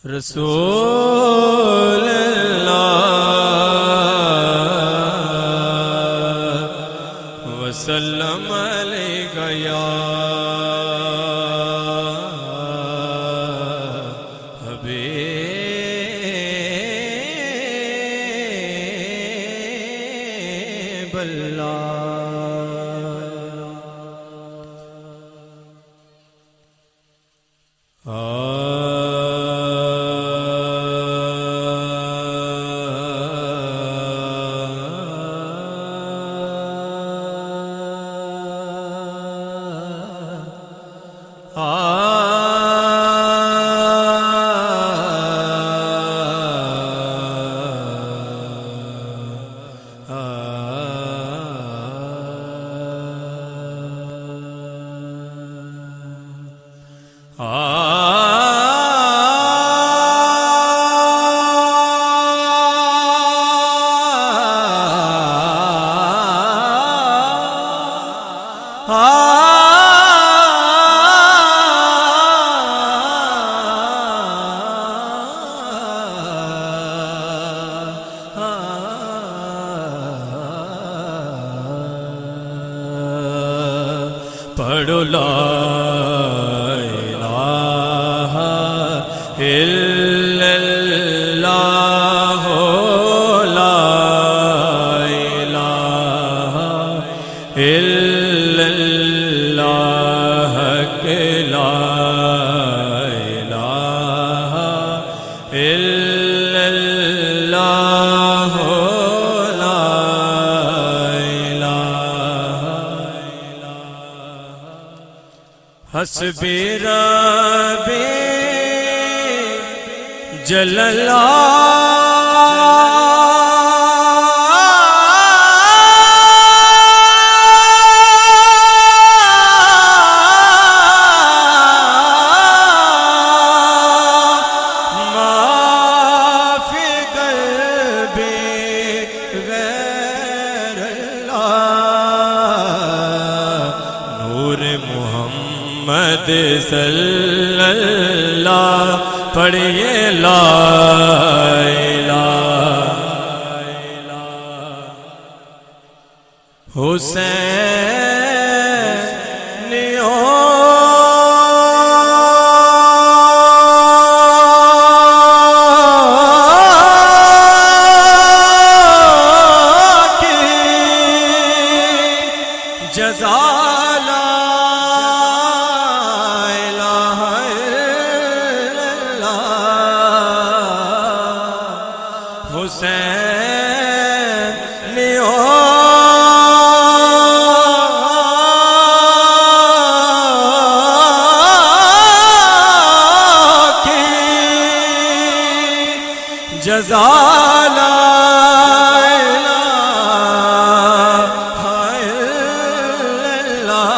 رسول اللہ وسلم علیک یا حبیب اللہ۔ پڑھو لا الہ الا اللہ لا الہ الا اللہ لا الہ الا اللہ لا الہ حسبی ربی جل محمد صلی اللہ پڑھیے لا الہ حسینیوں کی جزا حسینیوں کی جزا لا الہ الا اللہ۔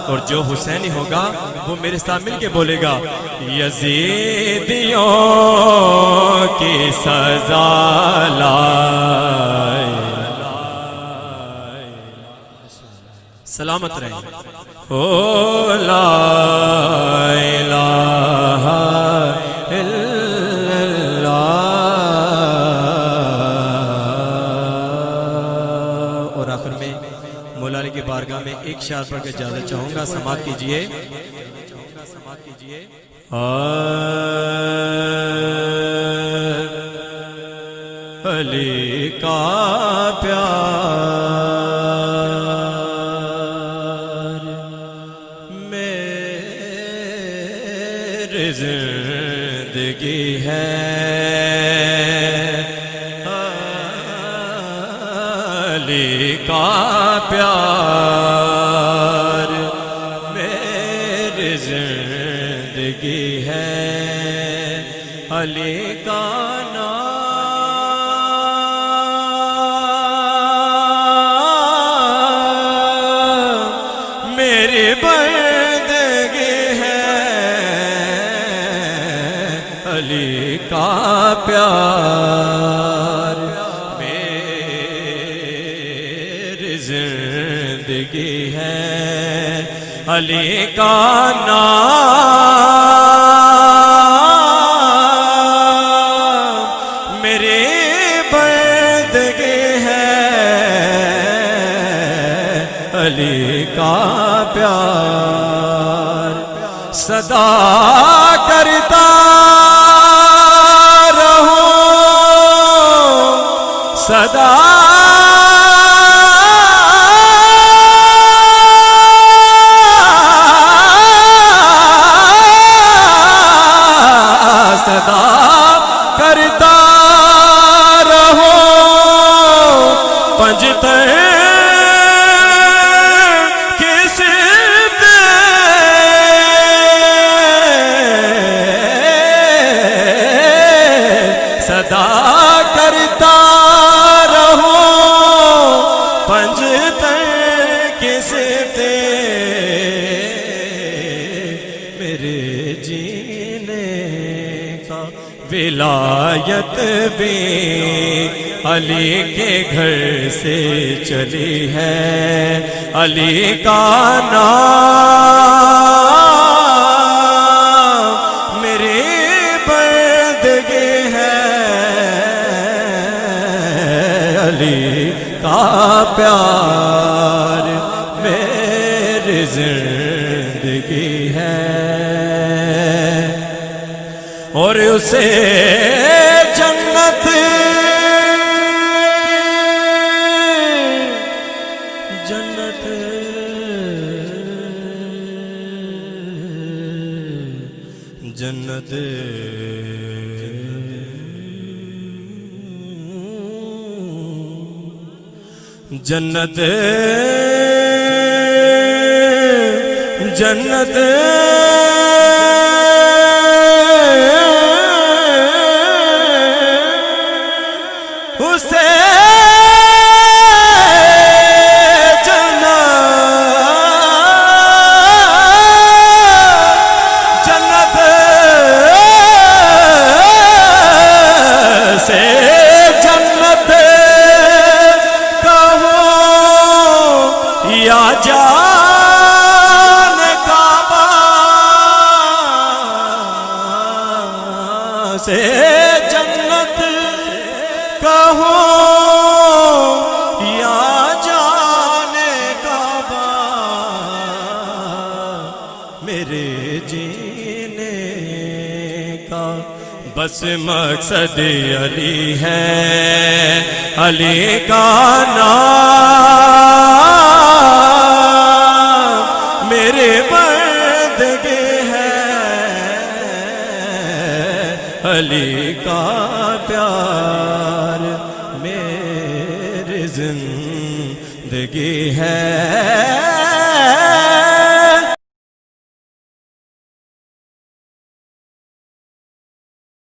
اور جو حسینی ہوگا وہ میرے ساتھ مل کے بولے گا یزیدیوں کی سزا لا سلامت رہے او لا الہ الا اللہ۔ اور آخر میں مولا علی کی بارگاہ میں ایک شعر پڑھ کے اجازت چاہوں گا، سماعت کیجئے۔ علی کا پیار میری زندگی ہے، علی کا پیار میری زندگی ہے، علی کا نام میری بندگی ہے، علی کا پیار میری زندگی ہے، علی کا نام میری بندگی ہے، علی کا پیار صدا کرتا رہوں، صدا کرتا رہو، پنجتن کی صفت صدا کرتا رہو، پنجتن کی صفت میرے جینے کا ولایت بھی علی کے گھر سے چلی ہے، علی کا نام میری بندگی ہے، علی کا پیار میری زندگی ہے، اور اسے جنت جنت جنت جنت جنت اسے جنت سے جنت کہو یا جان کعبہ سے جنت کہو یا جان کعبہ، میرے جینے کا بس مقصد علی ہے، علی کا نام میرے بندگی ہے، علی کا پیار میری زندگی ہے۔